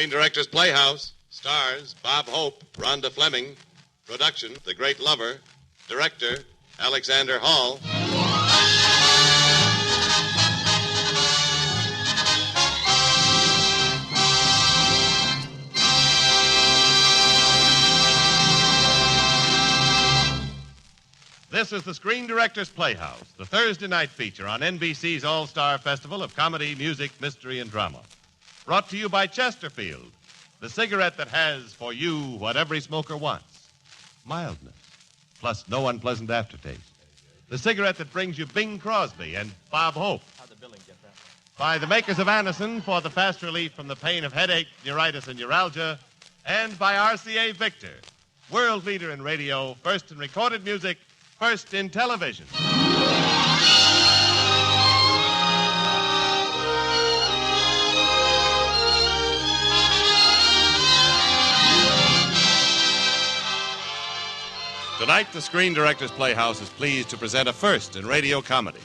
Screen Directors Playhouse. Stars, Bob Hope, Rhonda Fleming. Production, The Great Lover. Director, Alexander Hall. This is the Screen Directors Playhouse, the Thursday night feature on NBC's All-Star Festival of Comedy, Music, Mystery, and Drama. Brought to you by Chesterfield, the cigarette that has for you what every smoker wants. Mildness, plus no unpleasant aftertaste. The cigarette that brings you Bing Crosby and Bob Hope. How'd the billing get that? By the makers of Anacin for the fast relief from the pain of headache, neuritis, and neuralgia. And by RCA Victor, world leader in radio, first in recorded music, first in television. Tonight, the Screen Directors Playhouse is pleased to present a first in radio comedy.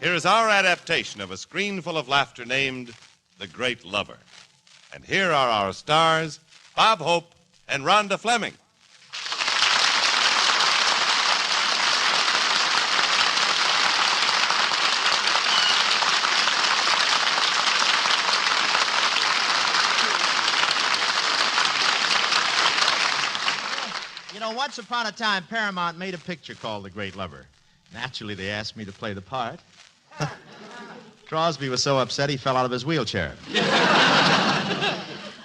Here is our adaptation of a screen full of laughter named The Great Lover. And here are our stars, Bob Hope and Rhonda Fleming. You know, once upon a time, Paramount made a picture called The Great Lover. Naturally, they asked me to play the part. Crosby was so upset he fell out of his wheelchair.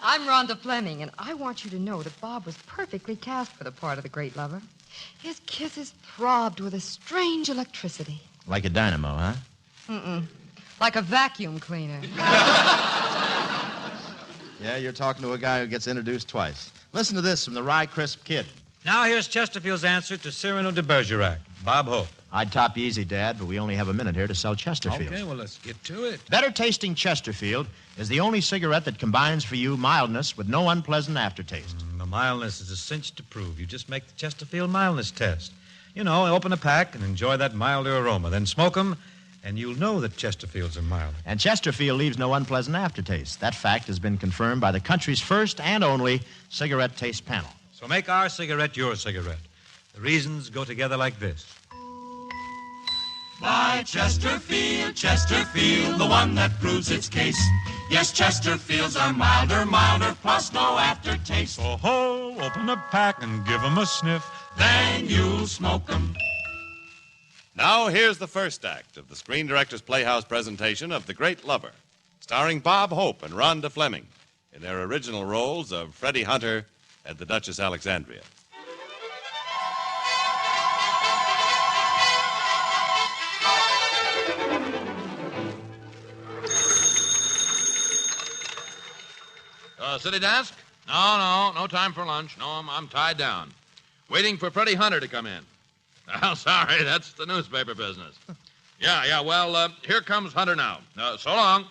I'm Rhonda Fleming, and I want you to know that Bob was perfectly cast for the part of the Great Lover. His kisses throbbed with a strange electricity. Like a dynamo, huh? Mm-mm. Like a vacuum cleaner. Yeah, you're talking to a guy who gets introduced twice. Listen to this from the Rye Crisp Kid. Now here's Chesterfield's answer to Cyrano de Bergerac. Bob Hope. I'd top you easy, Dad, but we only have a minute here to sell Chesterfield. Okay, well, let's get to it. Better tasting Chesterfield is the only cigarette that combines for you mildness with no unpleasant aftertaste. The mildness is a cinch to prove. You just make the Chesterfield mildness test. You know, open a pack and enjoy that milder aroma. Then smoke them, and you'll know that Chesterfields are mild. And Chesterfield leaves no unpleasant aftertaste. That fact has been confirmed by the country's first and only cigarette taste panel. So make our cigarette your cigarette. The reasons go together like this. Buy Chesterfield, Chesterfield, the one that proves its case. Yes, Chesterfields are milder, plus no aftertaste. So ho, open a pack and give 'em a sniff. Then you'll smoke 'em. Now, here's the first act of the Screen Directors Playhouse presentation of The Great Lover, starring Bob Hope and Rhonda Fleming in their original roles of Freddie Hunter and the Duchess Alexandria. City desk? No time for lunch. No, I'm tied down. Waiting for Freddie Hunter to come in. Oh, sorry, that's the newspaper business. Well, here comes Hunter now. So long.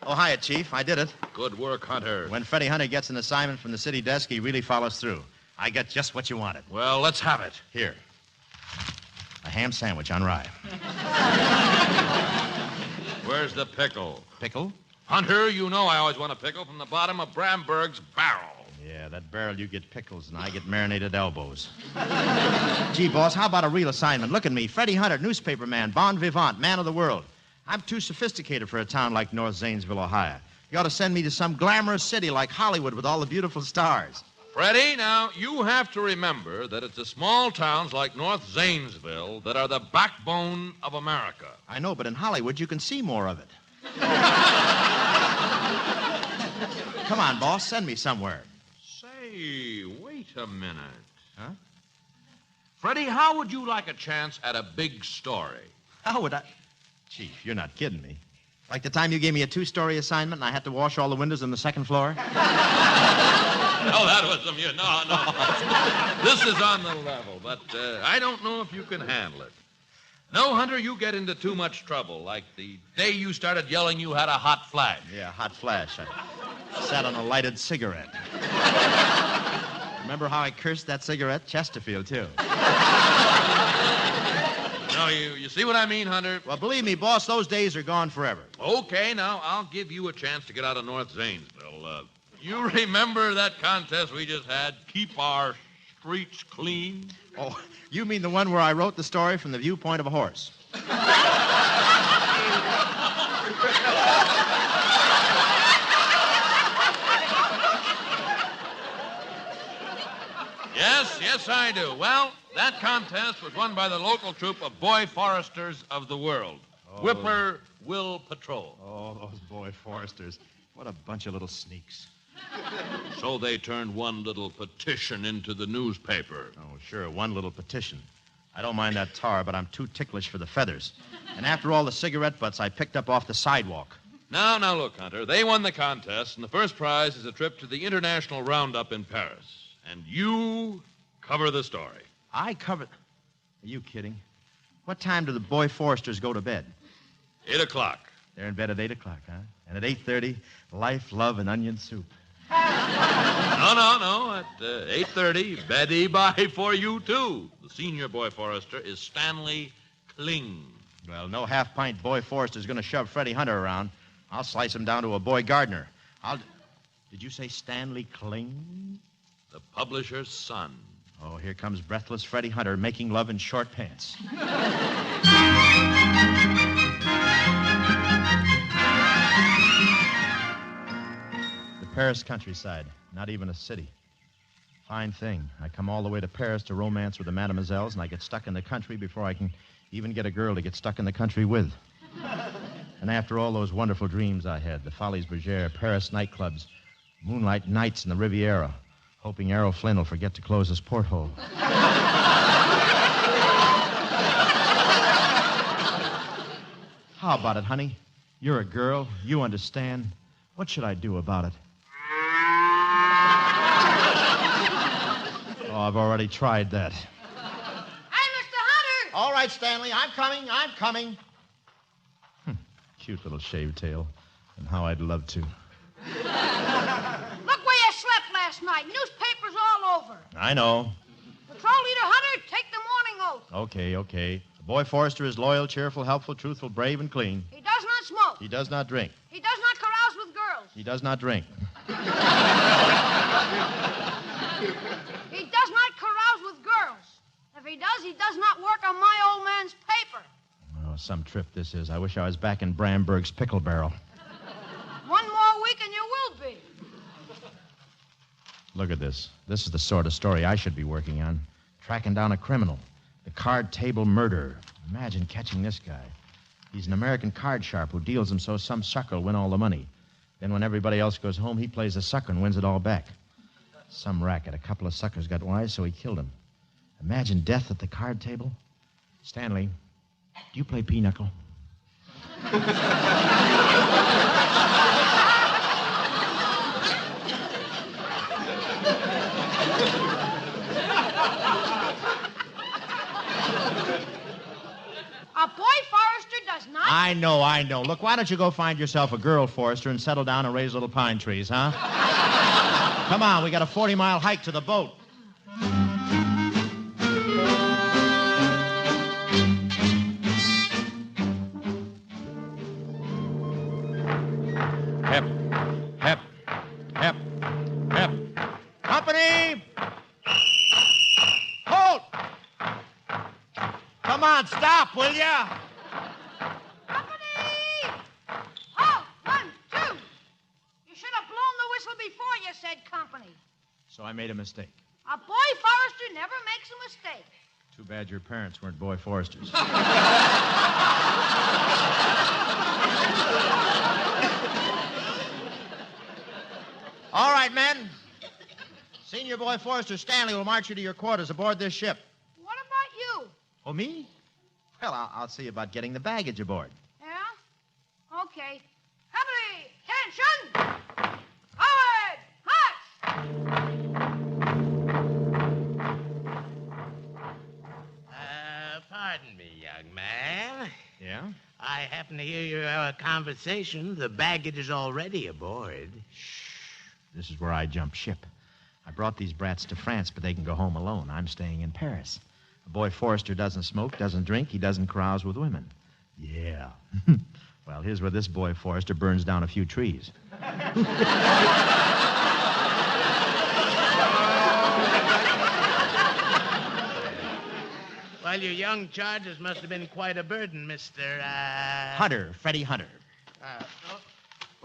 Oh, hiya, Chief. I did it. Good work, Hunter. When Freddie Hunter gets an assignment from the city desk, he really follows through. I got just what you wanted. Well, let's have it. Here. A ham sandwich on rye. Where's the pickle? Pickle? Hunter, you know I always want a pickle from the bottom of Bramberg's barrel. Yeah, that barrel you get pickles and I get marinated elbows. Gee, boss, how about a real assignment? Look at me, Freddie Hunter, newspaper man, bon vivant, man of the world. I'm too sophisticated for a town like North Zanesville, Ohio. You ought to send me to some glamorous city like Hollywood with all the beautiful stars. Freddie, now, you have to remember that it's the small towns like North Zanesville that are the backbone of America. I know, but in Hollywood you can see more of it. Come on, boss, send me somewhere. Say, wait a minute. Huh? Freddie, how would you like a chance at a big story? How would I? Chief, you're not kidding me. Like the time you gave me a 2-story assignment and I had to wash all the windows on the second floor? No, that was from you. No. This is on the level, but I don't know if you can handle it. No, Hunter, you get into too much trouble, like the day you started yelling you had a hot flash. Yeah, hot flash. I sat on a lighted cigarette. Remember how I cursed that cigarette? Chesterfield, too. No, Now, you see what I mean, Hunter? Well, believe me, boss, those days are gone forever. Okay, now, I'll give you a chance to get out of North Zanesville. You remember that contest we just had, Keep Our Streets Clean? Oh, you mean the one where I wrote the story from the viewpoint of a horse? Yes, I do. Well, that contest was won by the local troop of Boy Foresters of the World. Whipper Will Patrol. Oh, those boy foresters. What a bunch of little sneaks. So they turned one little petition into the newspaper. Oh, sure, one little petition. I don't mind that tar, but I'm too ticklish for the feathers. And after all the cigarette butts I picked up off the sidewalk. Now, look, Hunter. They won the contest, and the first prize is a trip to the International Roundup in Paris. And you cover the story. I cover... Are you kidding? What time do the boy foresters go to bed? 8 o'clock. They're in bed at 8 o'clock, huh? And at 8:30, life, love, and onion soup. No. At 8:30, Betty bye for you, too. The senior boy forester is Stanley Kling. Well, no half-pint boy forester's going to shove Freddie Hunter around. I'll slice him down to a boy gardener. Did you say Stanley Kling? The publisher's son. Oh, here comes breathless Freddie Hunter making love in short pants. The Paris countryside, not even a city. Fine thing. I come all the way to Paris to romance with the mademoiselles, and I get stuck in the country before I can even get a girl to get stuck in the country with. And after all those wonderful dreams I had, the Folies Bergère, Paris nightclubs, moonlight nights in the Riviera, hoping Errol Flynn will forget to close his porthole. How about it, honey? You're a girl. You understand. What should I do about it? Oh, I've already tried that. Hey, Mr. Hunter! All right, Stanley. I'm coming. Cute little shaved tail. And how I'd love to. Look where you slept last night. Newspapers all over. I know. Patrol leader Hunter, take the morning oath. Okay. The boy forester is loyal, cheerful, helpful, truthful, brave, and clean. He does not smoke. He does not drink. He does not carouse with girls. He does not drink. He does not carouse with girls. If he does not work on my old man's paper. Oh, some trip this is. I wish I was back in Bramberg's pickle barrel. One more week and you will be. Look at this. This is the sort of story I should be working on. Tracking down a criminal. The card table murderer. Imagine catching this guy. He's an American card sharp who deals them so some sucker will win all the money. Then when everybody else goes home, he plays the sucker and wins it all back. Some racket. A couple of suckers got wise, so he killed him. Imagine death at the card table. Stanley, do you play pinochle? A boy forester does not. I know. Look, why don't you go find yourself a girl forester and settle down and raise little pine trees, huh? Come on, we got a 40-mile hike to the boat. Hep, hep, hep, hep. Company! Halt! Come on, stop, will ya? Company! Halt! 1, 2. You should have blown the whistle before you said company. So I made a mistake. A boy forester never makes a mistake. Too bad your parents weren't boy foresters. All right, men. Senior boy forester Stanley will march you to your quarters aboard this ship. What about you? Oh, me? Well, I'll see about getting the baggage aboard. Yeah? Okay. Company, attention! Forward! March! Pardon me, young man. Yeah? I happen to hear your conversation. The baggage is already aboard. This is where I jump ship. I brought these brats to France, but they can go home alone. I'm staying in Paris. A boy Forrester doesn't smoke, doesn't drink, he doesn't carouse with women. Yeah. Well, here's where this boy Forrester burns down a few trees. Well, your young charges must have been quite a burden, Mr. Hunter, Freddie Hunter.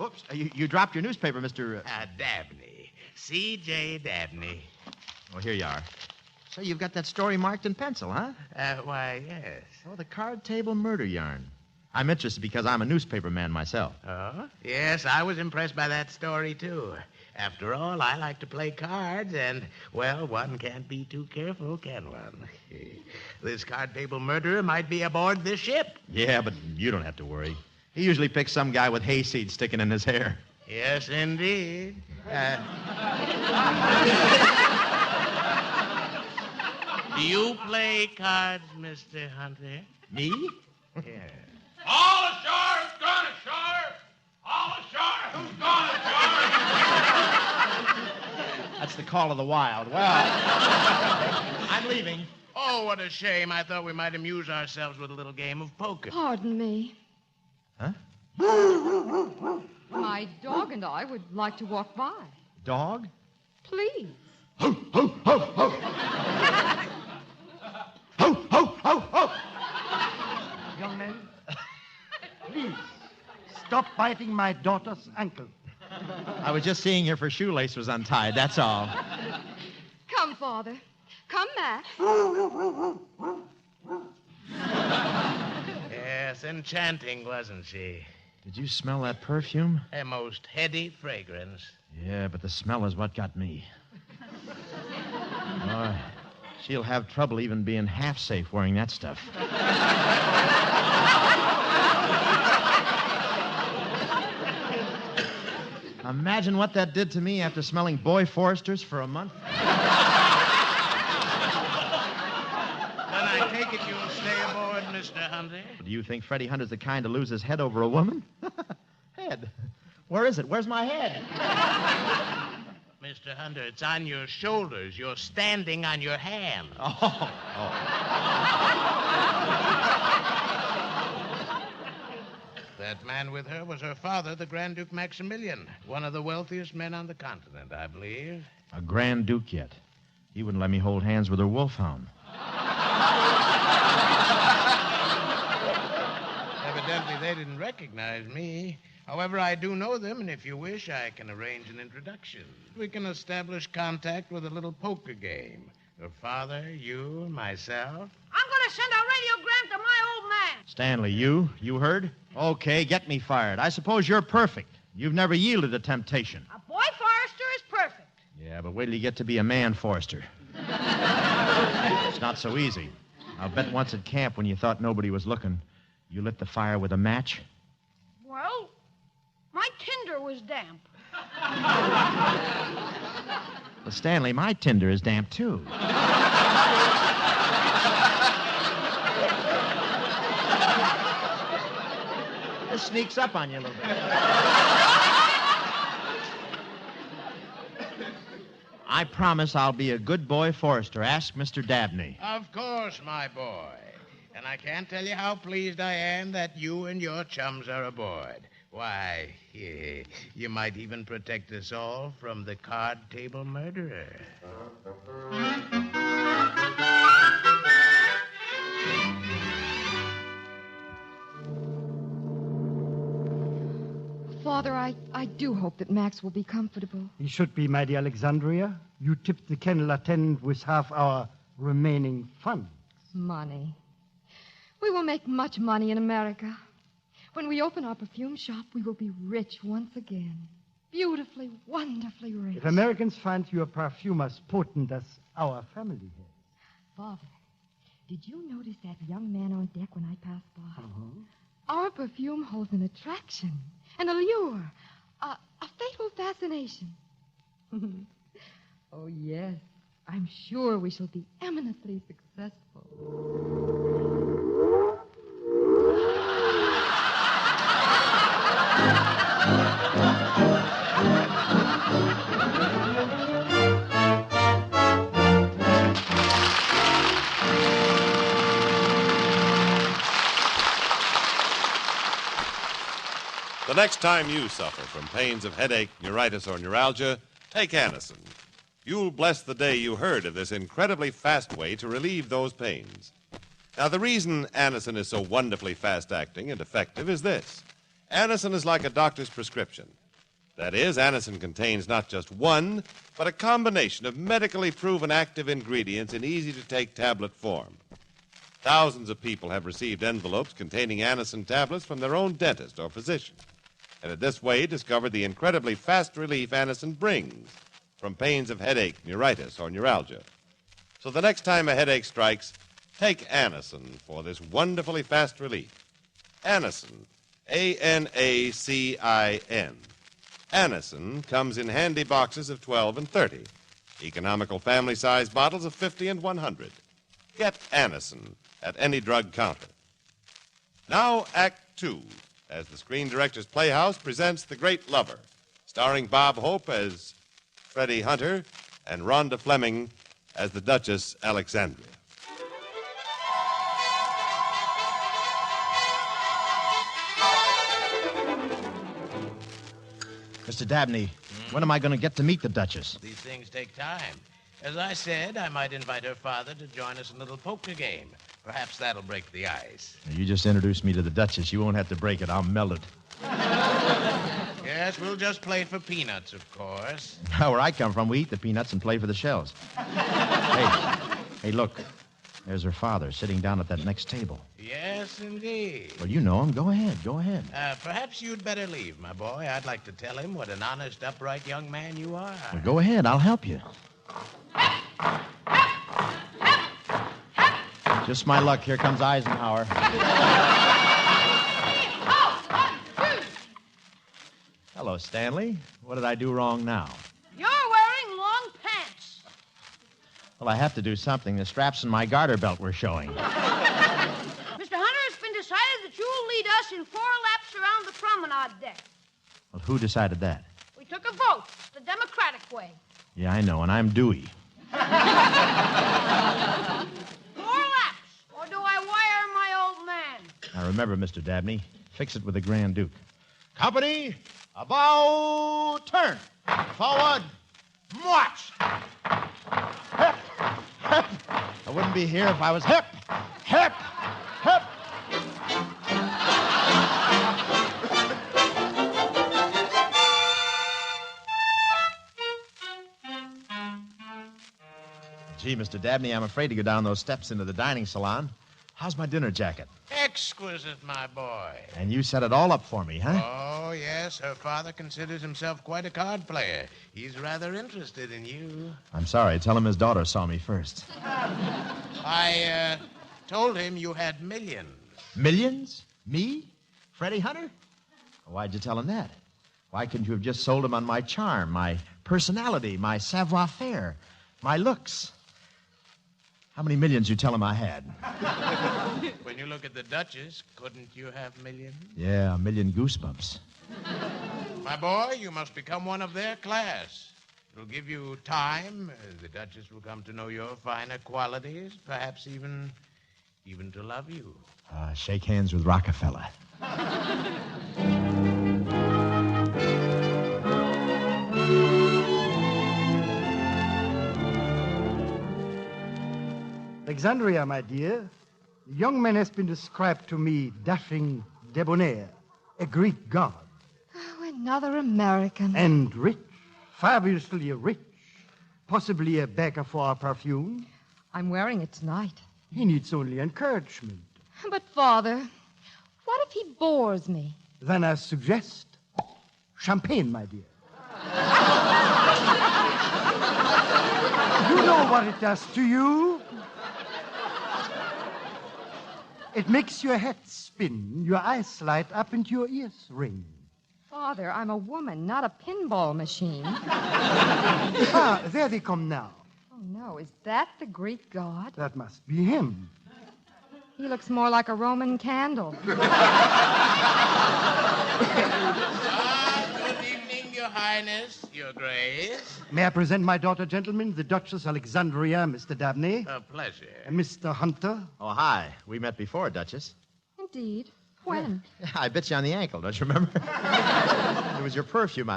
Oops, you dropped your newspaper, Mr. Dabney. C.J. Dabney. Oh, here you are. So you've got that story marked in pencil, huh? Why, yes. Oh, the card table murder yarn. I'm interested because I'm a newspaper man myself. Oh? Yes, I was impressed by that story, too. After all, I like to play cards, and, well, one can't be too careful, can one? This card table murderer might be aboard this ship. Yeah, but you don't have to worry. He usually picks some guy with hayseed sticking in his hair. Yes, indeed. Do you play cards, Mr. Hunter? Me? Yeah. All ashore, who's gone ashore? All ashore, who's gone ashore? That's the call of the wild. Well, I'm leaving. Oh, what a shame. I thought we might amuse ourselves with a little game of poker. Pardon me. Huh? My dog and I would like to walk by. Dog? Please. Ho, ho, ho, ho. Ho, ho, ho, ho. Young man, please, stop biting my daughter's ankle. I was just seeing if her shoelace was untied, that's all. Come, Father. Come, Max. Yes, enchanting, wasn't she? Did you smell that perfume? A most heady fragrance. Yeah, but the smell is what got me. Oh, she'll have trouble even being half safe wearing that stuff. Imagine what that did to me after smelling Boy Foresters for a month. Then I take it you'll stay aboard, Mr. Hunter. Do you think Freddie Hunter's the kind to lose his head over a woman? Head? Where is it? Where's my head? Mr. Hunter, it's on your shoulders. You're standing on your hands. Oh. That man with her was her father, the Grand Duke Maximilian, one of the wealthiest men on the continent, I believe. A Grand Duke yet. He wouldn't let me hold hands with her wolfhound. Evidently, they didn't recognize me. However, I do know them, and if you wish, I can arrange an introduction. We can establish contact with a little poker game. Her father, you, myself. I'm going to send a radiogram to my old man. Stanley, you heard? Okay, get me fired. I suppose you're perfect. You've never yielded to temptation. A boy Forrester is perfect. Yeah, but wait till you get to be a man Forrester. It's not so easy. I'll bet once at camp when you thought nobody was looking, you lit the fire with a match. Well, my tinder was damp. Well, Stanley, my tinder is damp, too. This sneaks up on you a little bit. I promise I'll be a good boy Forrester. Ask Mr. Dabney. Of course, my boy. And I can't tell you how pleased I am that you and your chums are aboard. Why, you might even protect us all from the card table murderer. Father, I do hope that Max will be comfortable. He should be, my dear Alexandria. You tipped the kennel attendant with half our remaining funds. Money. We will make much money in America. When we open our perfume shop, we will be rich once again. Beautifully, wonderfully rich. If Americans find your perfume as potent as our family has. Father, did you notice that young man on deck when I passed by? Our perfume holds an attraction, an allure, a fatal fascination. Oh, yes. I'm sure we shall be eminently successful. The next time you suffer from pains of headache, neuritis, or neuralgia, take Anacin. You'll bless the day you heard of this incredibly fast way to relieve those pains. Now, the reason Anacin is so wonderfully fast-acting and effective is this. Anacin is like a doctor's prescription. That is, Anacin contains not just one, but a combination of medically proven active ingredients in easy-to-take tablet form. Thousands of people have received envelopes containing Anacin tablets from their own dentist or physician, and in this way discovered the incredibly fast relief Anacin brings from pains of headache, neuritis, or neuralgia. So the next time a headache strikes, take Anacin for this wonderfully fast relief. Anacin, A-N-A-C-I-N. Anacin comes in handy boxes of 12 and 30, economical family-size bottles of 50 and 100. Get Anacin at any drug counter. Now, Act Two, as the Screen Directors Playhouse presents The Great Lover, starring Bob Hope as Freddie Hunter and Rhonda Fleming as the Duchess Alexandria. Mr. Dabney, when am I going to get to meet the Duchess? These things take time. As I said, I might invite her father to join us in a little poker game. Perhaps that'll break the ice. You just introduced me to the Duchess. You won't have to break it. I'll melt it. Yes, we'll just play for peanuts, of course. Now, where I come from, we eat the peanuts and play for the shells. Hey, look. There's her father sitting down at that next table. Yes, indeed. Well, you know him. Go ahead. Perhaps you'd better leave, my boy. I'd like to tell him what an honest, upright young man you are. Well, go ahead. I'll help you. Just my luck. Here comes Eisenhower. Hello, Stanley. What did I do wrong now? You're wearing long pants. Well, I have to do something. The straps in my garter belt were showing. Mr. Hunter, it's been decided that you'll lead us in 4 laps around the promenade deck. Well, who decided that? We took a vote, the democratic way. Yeah, I know, and I'm Dewey. 4 laps, or do I wire my old man? Now, remember, Mr. Dabney, fix it with the Grand Duke. Company, about turn. Forward, march. Hip, hip. I wouldn't be here if I was hip, hip, hip. Gee, Mr. Dabney, I'm afraid to go down those steps into the dining salon. How's my dinner jacket? Exquisite, my boy. And you set it all up for me, huh? Oh, yes. Her father considers himself quite a card player. He's rather interested in you. I'm sorry. Tell him his daughter saw me first. I told him you had millions. Millions? Me? Freddie Hunter? Why'd you tell him that? Why couldn't you have just sold him on my charm, my personality, my savoir-faire, my looks? How many millions you tell him I had? When you look at the Duchess, couldn't you have millions? Yeah, 1 million goosebumps. My boy, you must become one of their class. It'll give you time. The Duchess will come to know your finer qualities, perhaps even to love you. Shake hands with Rockefeller. Alexandria, my dear, the young man has been described to me dashing, debonair, a Greek god. Oh, another American. And rich, fabulously rich, possibly a bagger for our perfume. I'm wearing it tonight. He needs only encouragement. But, Father, what if he bores me? Then I suggest champagne, my dear. You know what it does to you? It makes your head spin, your eyes light up, and your ears ring. Father, I'm a woman, not a pinball machine. There they come now. Oh, no. Is that the Greek god? That must be him. He looks more like a Roman candle. Good evening, Your Highness, Your Grace. May I present my daughter, gentlemen, the Duchess Alexandria, Mr. Dabney. A pleasure. And Mr. Hunter. Oh, hi. We met before, Duchess. Indeed. When? Yeah, I bit you on the ankle, don't you remember? It was your perfume.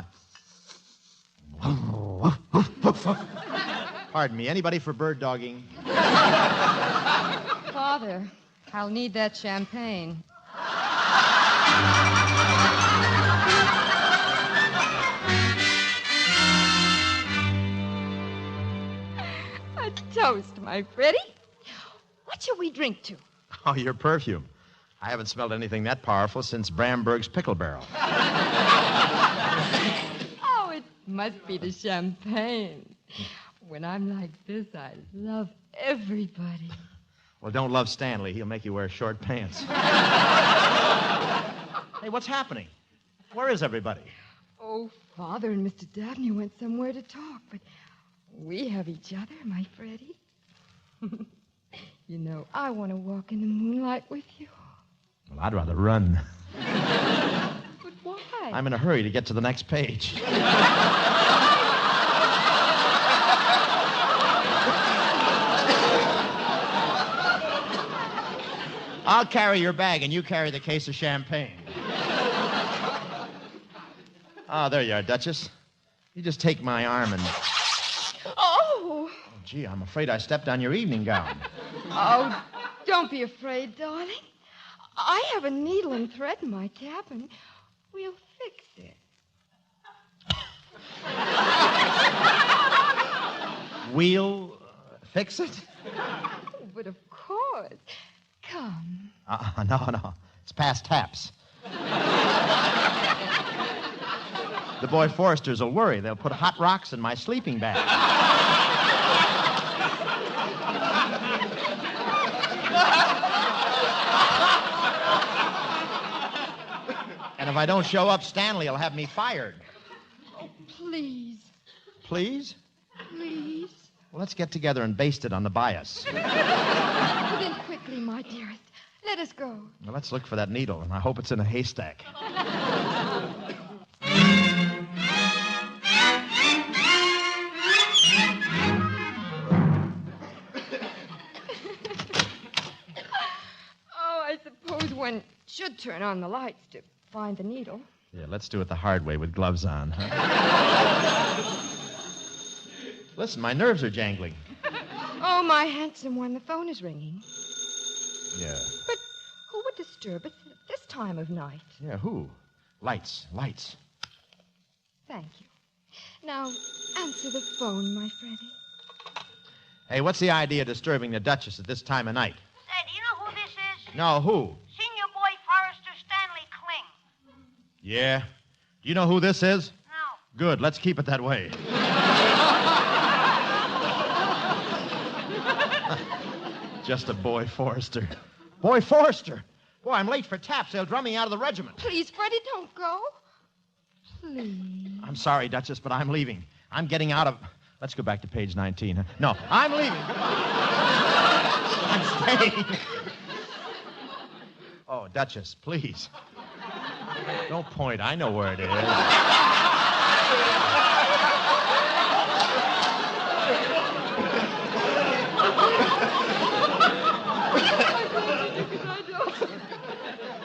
Pardon me. Anybody for bird dogging? Father, I'll need that champagne. A toast, my Freddie. What shall we drink to? Oh, your perfume. I haven't smelled anything that powerful since Bramberg's Pickle Barrel. Oh, it must be the champagne. When I'm like this, I love everybody. Well, don't love Stanley. He'll make you wear short pants. Hey, what's happening? Where is everybody? Oh, Father and Mr. Dabney went somewhere to talk, but we have each other, my Freddie. You know, I want to walk in the moonlight with you. Well, I'd rather run. But why? I'm in a hurry to get to the next page. I'll carry your bag, and you carry the case of champagne. Oh, there you are, Duchess. You just take my arm and... Oh! Gee, I'm afraid I stepped on your evening gown. Oh, don't be afraid, darling. I have a needle and thread in my cabin. We'll fix it. We'll fix it? Oh, but of course. Come. No. It's past taps. The boy Foresters will worry. They'll put hot rocks in my sleeping bag. And if I don't show up, Stanley will have me fired. Oh, please. Please? Please. Well, let's get together and baste it on the bias. Then quickly, my dearest. Let us go. Well, let's look for that needle, and I hope it's in a haystack. Oh, I suppose one should turn on the lights to find the needle. Yeah, let's do it the hard way with gloves on, huh? Listen, my nerves are jangling. Oh, my handsome one, the phone is ringing. Yeah. But who would disturb us at this time of night? Yeah, who? Lights. Thank you. Now, answer the phone, my Freddie. Hey, what's the idea of disturbing the Duchess at this time of night? Say, do you know who this is? No, who? Senior boy Forrester Stanley Kling. Yeah. Do you know who this is? No. Good, let's keep it that way. Just a boy Forrester. Boy Forrester! Boy, I'm late for taps. They'll drum me out of the regiment. Please, Freddie, don't go. Please. I'm sorry, Duchess, but I'm leaving. I'm getting out of... Let's go back to page 19. Huh? No, I'm leaving. I'm staying. Oh, Duchess, please. Don't point. I know where it is.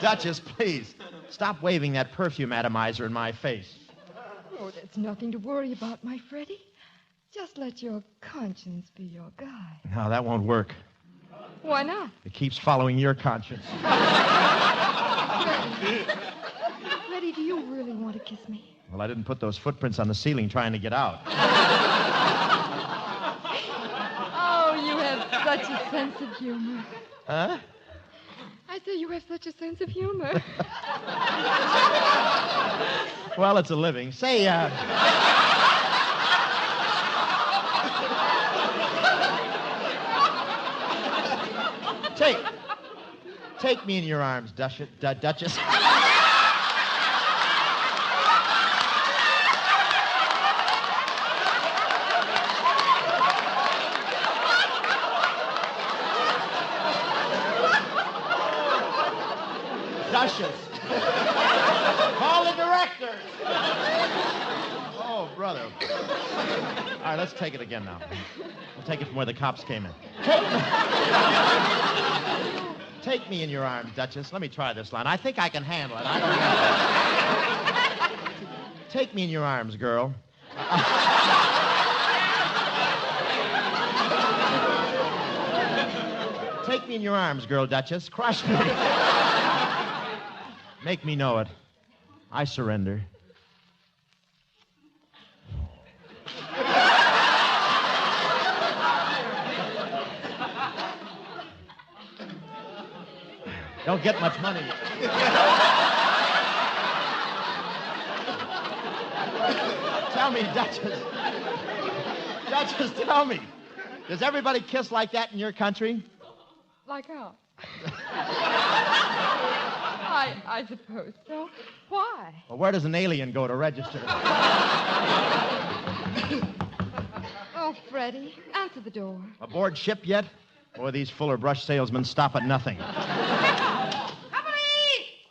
Duchess, please. Stop waving that perfume atomizer in my face. Oh, that's nothing to worry about, my Freddie. Just let your conscience be your guide. No, that won't work. Why not? It keeps following your conscience. Freddie, do you really want to kiss me? Well, I didn't put those footprints on the ceiling trying to get out. Oh, you have such a sense of humor. Huh? I say you have such a sense of humor. Well, it's a living. Say, Take me in your arms, Duchess. Duchess. Call the director. Oh, brother. All right, let's take it again now. We'll take it from where the cops came in. Take me in your arms, Duchess. Let me try this line. I think I can handle it. I don't know. Take me in your arms, girl. Take me in your arms, girl, Duchess. Crush me. Make me know it. I surrender. Don't get much money. Tell me, Duchess. Duchess, tell me. Does everybody kiss like that in your country? Like how? I suppose so. Why? Well, where does an alien go to register? Oh, Freddie, answer the door. Aboard ship yet? Boy, these Fuller Brush salesmen stop at nothing. Company!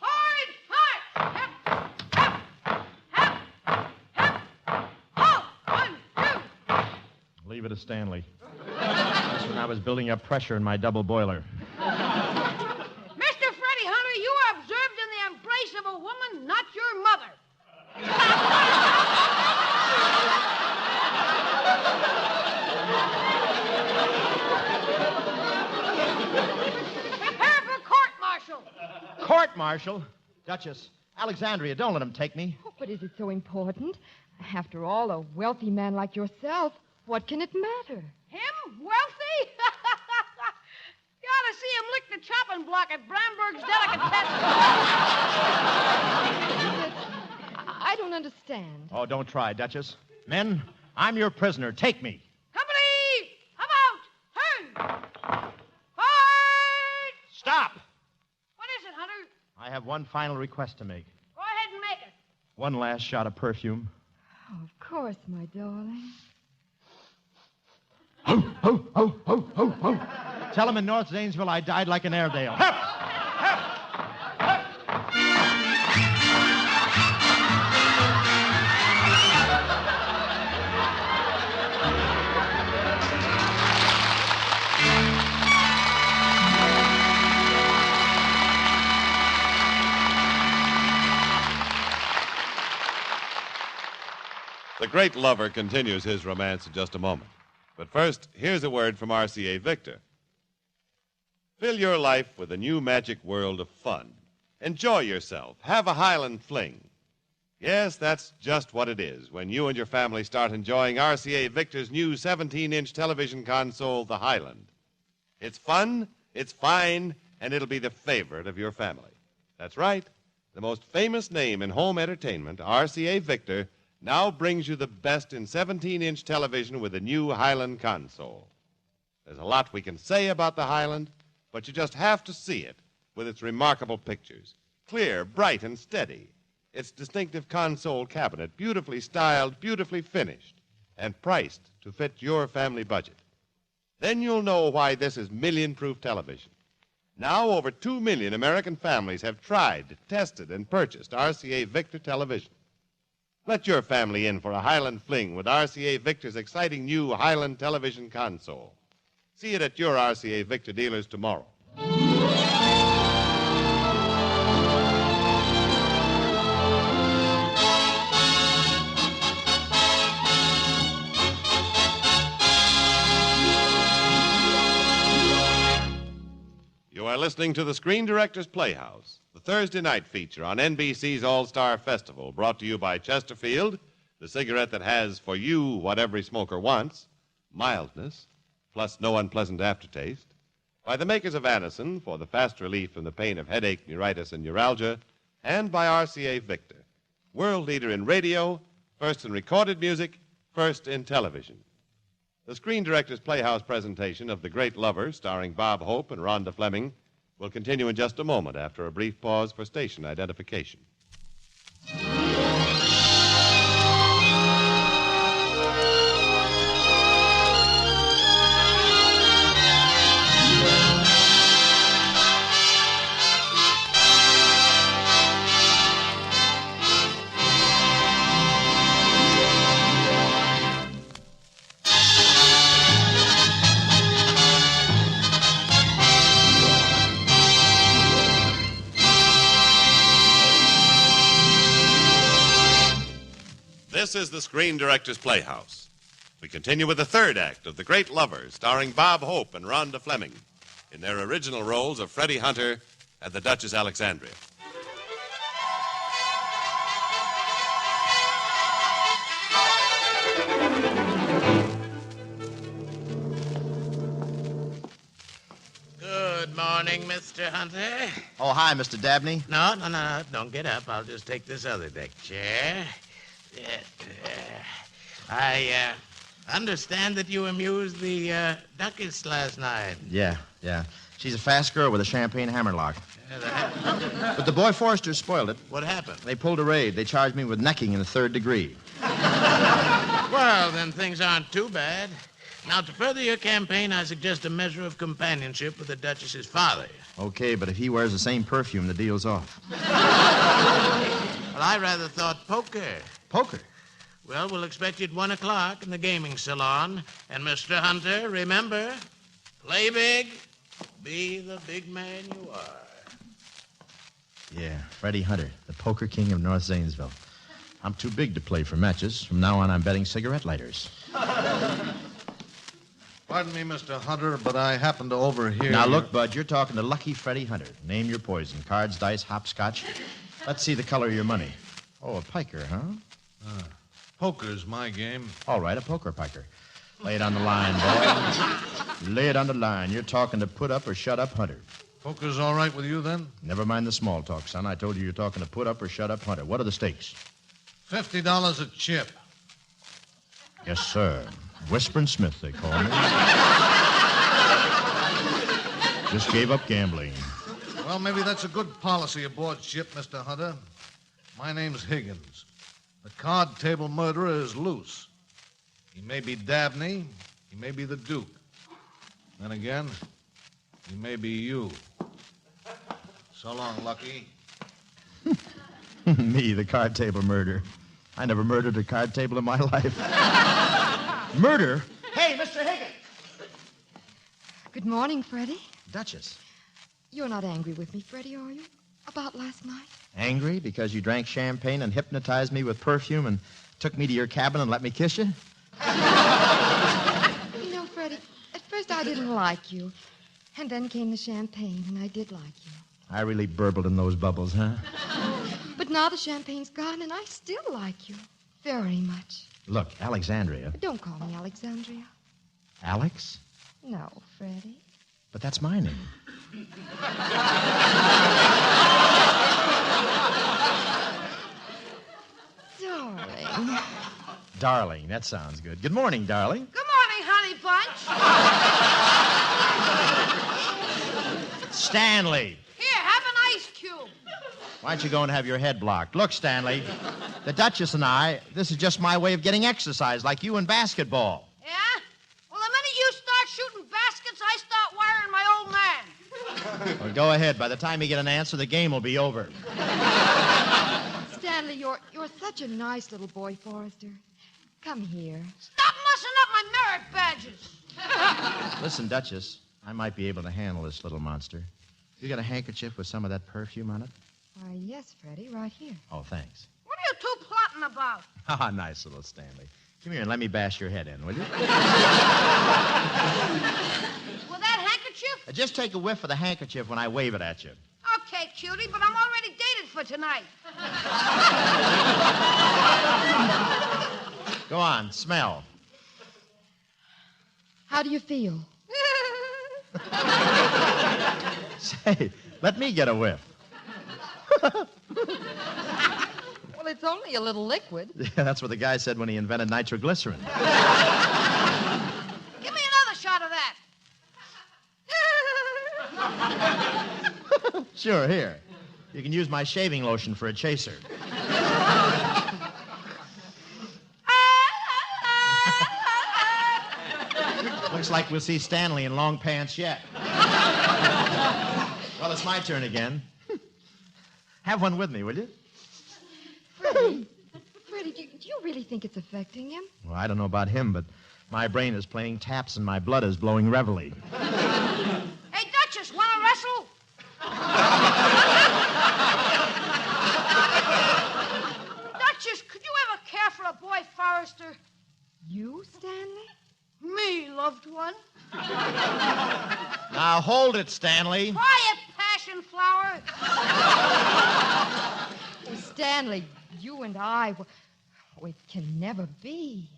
Hard! Hard! Hep! Hep! Hep! Halt! 1, 2. Leave it to Stanley. That's when I was building up pressure in my double boiler. Mr. Freddie Hunter, you are observed in the embrace of a woman, not your mother. Prepare for court-martial. Court-martial? Duchess, Alexandria, don't let him take me. Oh, but is it so important? After all, a wealthy man like yourself, what can it matter? Him? Wealthy? You ought to see him lick the chopping block at Bramberg's Delicatessen. I don't understand. Oh, don't try, Duchess. Men, I'm your prisoner. Take me. Company! About! Turn! Hard! Stop! What is it, Hunter? I have one final request to make. Go ahead and make it. One last shot of perfume. Oh, of course, my darling. Ho, ho, ho, ho, ho, ho. Tell him in North Zanesville I died like an Airedale. Hep! The Great Lover continues his romance in just a moment. But first, here's a word from RCA Victor. Fill your life with a new magic world of fun. Enjoy yourself. Have a Highland fling. Yes, that's just what it is when you and your family start enjoying RCA Victor's new 17-inch television console, the Highland. It's fun, it's fine, and it'll be the favorite of your family. That's right. The most famous name in home entertainment, RCA Victor, now brings you the best in 17-inch television with the new Highland console. There's a lot we can say about the Highland, but you just have to see it with its remarkable pictures. Clear, bright, and steady. Its distinctive console cabinet, beautifully styled, beautifully finished, and priced to fit your family budget. Then you'll know why this is million-proof television. Now over 2 million American families have tried, tested, and purchased RCA Victor television. Let your family in for a Highland fling with RCA Victor's exciting new Highland television console. See it at your RCA Victor dealers tomorrow. You are listening to the Screen Directors Playhouse, the Thursday night feature on NBC's All-Star Festival, brought to you by Chesterfield, the cigarette that has for you what every smoker wants, mildness, plus no unpleasant aftertaste, by the makers of Anacin for the fast relief from the pain of headache, neuritis, and neuralgia, and by RCA Victor, world leader in radio, first in recorded music, first in television. The Screen Directors Playhouse presentation of The Great Lover, starring Bob Hope and Rhonda Fleming, will continue in just a moment after a brief pause for station identification. This is the Screen Director's Playhouse. We continue with the third act of The Great Lovers, starring Bob Hope and Rhonda Fleming in their original roles of Freddie Hunter and the Duchess Alexandria. Good morning, Mr. Hunter. Oh, hi, Mr. Dabney. No, don't get up. I'll just take this other deck chair. I understand that you amused the Duchess last night. Yeah. She's a fast girl with a champagne hammerlock. But the boy Forresters spoiled it. What happened? They pulled a raid. They charged me with necking in the 3rd degree. Well, then things aren't too bad. Now, to further your campaign, I suggest a measure of companionship with the Duchess's father. Okay, but if he wears the same perfume, the deal's off. Well, I rather thought poker. Poker? Well, we'll expect you at 1 o'clock in the gaming salon. And, Mr. Hunter, remember, play big, be the big man you are. Yeah, Freddie Hunter, the poker king of North Zanesville. I'm too big to play for matches. From now on, I'm betting cigarette lighters. Pardon me, Mr. Hunter, but I happen to overhear... Now, look, Bud, you're talking to Lucky Freddie Hunter. Name your poison. Cards, dice, hopscotch. Let's see the color of your money. Oh, a piker, huh? Poker's my game. All right, a poker piker. Lay it on the line, boy. Lay it on the line. You're talking to put up or shut up Hunter. Poker's all right with you, then? Never mind the small talk, son. I told you you're talking to put up or shut up Hunter. What are the stakes? $50 a chip. Yes, sir. Whispering Smith, they call me. Just gave up gambling. Well, maybe that's a good policy aboard ship, Mr. Hunter. My name's Higgins. The card table murderer is loose. He may be Dabney. He may be the Duke. Then again, he may be you. So long, Lucky. Me, the card table murderer. I never murdered a card table in my life. Murder? Hey, Mr. Higgins! Good morning, Freddie. Duchess. You're not angry with me, Freddie, are you? About last night? Angry because you drank champagne and hypnotized me with perfume and took me to your cabin and let me kiss you? You know, Freddie, at first I didn't like you. And then came the champagne, and I did like you. I really burbled in those bubbles, huh? But now the champagne's gone, and I still like you. Very much. Look, Alexandria. Don't call me Alexandria. Alex? No, Freddie. But that's my name. Darling. Darling, that sounds good. Good morning, darling. Good morning, honey bunch. Stanley. Here, have an ice cube. Why don't you go and have your head blocked? Look, Stanley, the Duchess and I, this is just my way of getting exercise, like you in basketball. Yeah? Well, the minute you start shooting baskets, I start wiring my old man. Well, go ahead. By the time you get an answer, the game will be over. Stanley, you're such a nice little boy, Forrester. Come here. Stop mussing up my merit badges. Listen, Duchess, I might be able to handle this little monster. You got a handkerchief with some of that perfume on it? Why, yes, Freddie, right here. Oh, thanks. What are you two plotting about? Ah, nice little Stanley. Come here and let me bash your head in, will you? With that handkerchief? Just take a whiff of the handkerchief when I wave it at you. Okay, cutie, but I'm already dated for tonight. Go on, smell. How do you feel? Say, let me get a whiff. Well, it's only a little liquid. Yeah, that's what the guy said when he invented nitroglycerin. Give me another shot of that. Sure, here. You can use my shaving lotion for a chaser. Looks like we'll see Stanley in long pants yet. Well, it's my turn again. Have one with me, will you? Freddie, do you really think it's affecting him? Well, I don't know about him, but my brain is playing taps and my blood is blowing reveille. Hey, Duchess, want to wrestle? Duchess, could you ever care for a boy forester? You, Stanley? Me, loved one. Now, hold it, Stanley. Quiet, passion flower. Oh, Stanley, you and I, it can never be.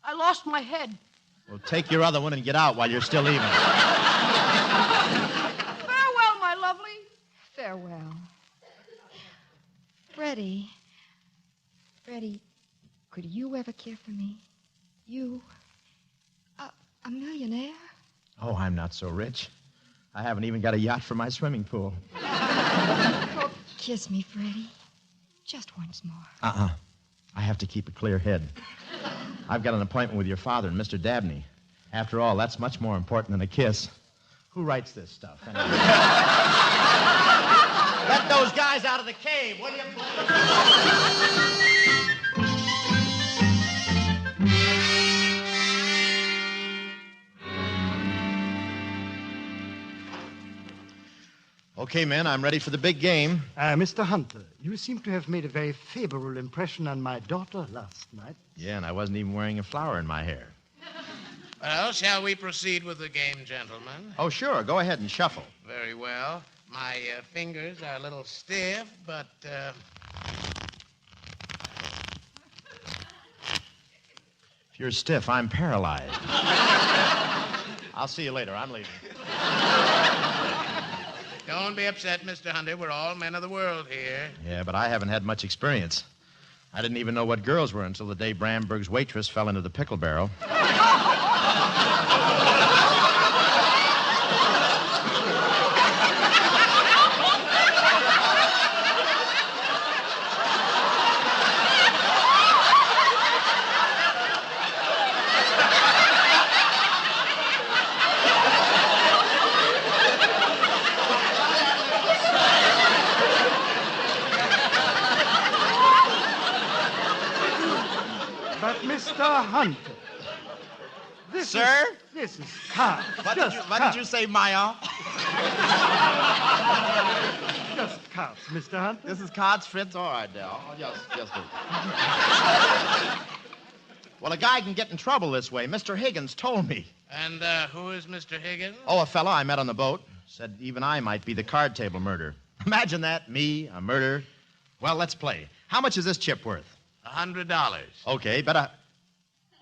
I lost my head. Well, take your other one and get out while you're still even. Farewell, my lovely. Farewell. Freddie, could you ever care for me? You, a millionaire? Oh, I'm not so rich. I haven't even got a yacht for my swimming pool. Oh, kiss me, Freddie. Just once more. I have to keep a clear head. I've got an appointment with your father and Mr. Dabney. After all, that's much more important than a kiss. Who writes this stuff, anyway? Let those guys out of the cave, will you? Okay, men, I'm ready for the big game. Mr. Hunter, you seem to have made a very favorable impression on my daughter last night. Yeah, and I wasn't even wearing a flower in my hair. Well, shall we proceed with the game, gentlemen? Oh, sure. Go ahead and shuffle. Very well. My fingers are a little stiff, but... If you're stiff, I'm paralyzed. I'll see you later. I'm leaving. Don't be upset, Mr. Hunter. We're all men of the world here. Yeah, but I haven't had much experience. I didn't even know what girls were until the day Bramberg's waitress fell into the pickle barrel. But, Mr. Hunter, this is cards. What did you say, Maya? Just cards, Mr. Hunter. This is cards, Fritz? All right, Dell. Just do. Well, a guy can get in trouble this way. Mr. Higgins told me. And who is Mr. Higgins? Oh, a fellow I met on the boat. Said even I might be the card table murderer. Imagine that, me, a murderer. Well, let's play. How much is this chip worth? $100. Okay, but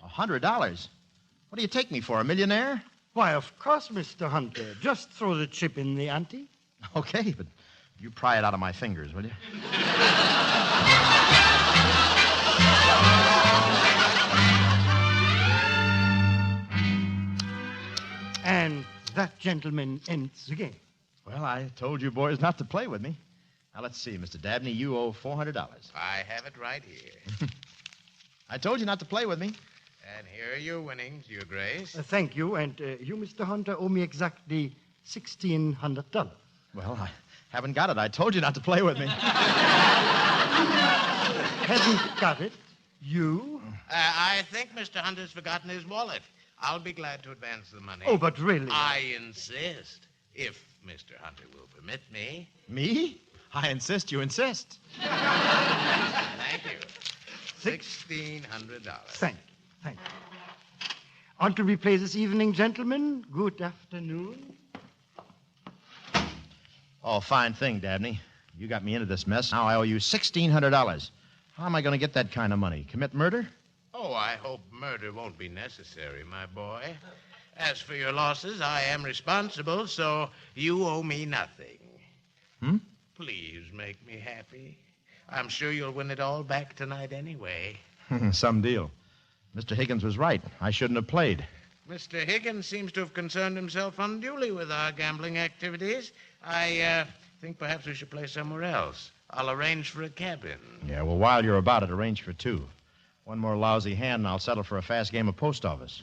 $100? What do you take me for, a millionaire? Why, of course, Mr. Hunter. Just throw the chip in the ante. Okay, but you pry it out of my fingers, will you? And that gentleman ends the game. Well, I told you boys not to play with me. Now, let's see, Mr. Dabney, you owe $400. I have it right here. I told you not to play with me. And here are your winnings, Your Grace. Thank you. And you, Mr. Hunter, owe me exactly $1,600. Well, I haven't got it. I told you not to play with me. Haven't got it? You? I think Mr. Hunter's forgotten his wallet. I'll be glad to advance the money. Oh, but really. I insist, if Mr. Hunter will permit me. Me? I insist you insist. Thank you. $1,600. Thank you. On to replay this evening, gentlemen. Good afternoon. Oh, fine thing, Dabney. You got me into this mess. Now I owe you $1,600. How am I going to get that kind of money? Commit murder? Oh, I hope murder won't be necessary, my boy. As for your losses, I am responsible, so you owe me nothing. Please make me happy. I'm sure you'll win it all back tonight anyway. Some deal. Mr. Higgins was right. I shouldn't have played. Mr. Higgins seems to have concerned himself unduly with our gambling activities. I think perhaps we should play somewhere else. I'll arrange for a cabin. Yeah, well, while you're about it, arrange for two. One more lousy hand, and I'll settle for a fast game of post office.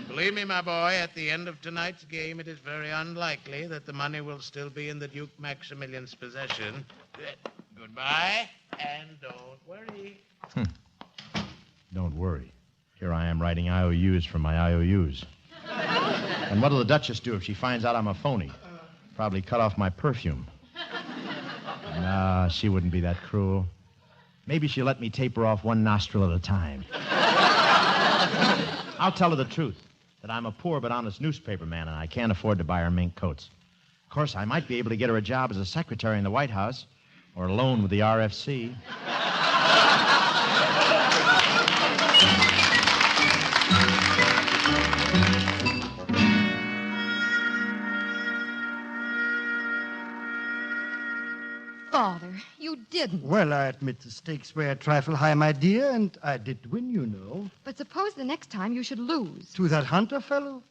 Believe me, my boy, at the end of tonight's game, it is very unlikely that the money will still be in the Duke Maximilian's possession. Goodbye, and don't worry. Don't worry. Here I am writing IOUs for my IOUs. And what'll the Duchess do if she finds out I'm a phony? Probably cut off my perfume. Nah, she wouldn't be that cruel. Maybe she'll let me taper off one nostril at a time. I'll tell her the truth, that I'm a poor but honest newspaper man and I can't afford to buy her mink coats. Of course, I might be able to get her a job as a secretary in the White House or a loan with the RFC. Father, you didn't. Well, I admit the stakes were a trifle high, my dear, and I did win, you know. But suppose the next time you should lose. To that Hunter fellow?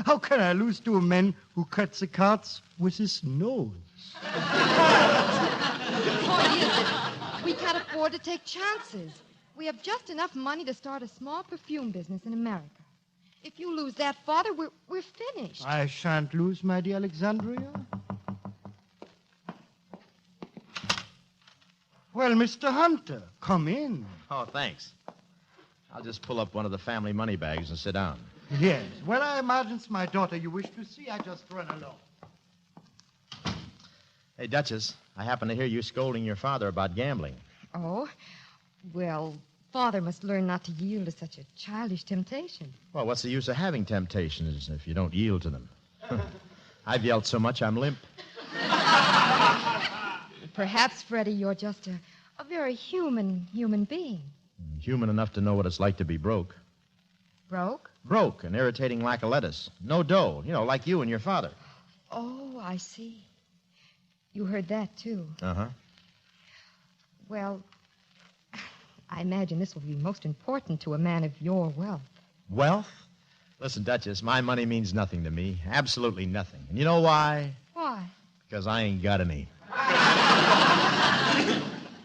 How can I lose to a man who cuts the cards with his nose? The point is that we can't afford to take chances. We have just enough money to start a small perfume business in America. If you lose that, Father, we're finished. I shan't lose, my dear Alexandria. Well, Mr. Hunter, come in. Oh, thanks. I'll just pull up one of the family money bags and sit down. Yes. Well, I imagine it's my daughter you wish to see. I just run along. Hey, Duchess, I happen to hear you scolding your father about gambling. Oh, well, Father must learn not to yield to such a childish temptation. Well, what's the use of having temptations if you don't yield to them? I've yelled so much I'm limp. Perhaps, Freddie, you're just a very human being. Human enough to know what it's like to be broke. Broke? Broke, an irritating lack of lettuce. No dough, like you and your father. Oh, I see. You heard that, too. Uh-huh. Well, I imagine this will be most important to a man of your wealth. Wealth? Listen, Duchess, my money means nothing to me. Absolutely nothing. And you know why? Why? Because I ain't got any.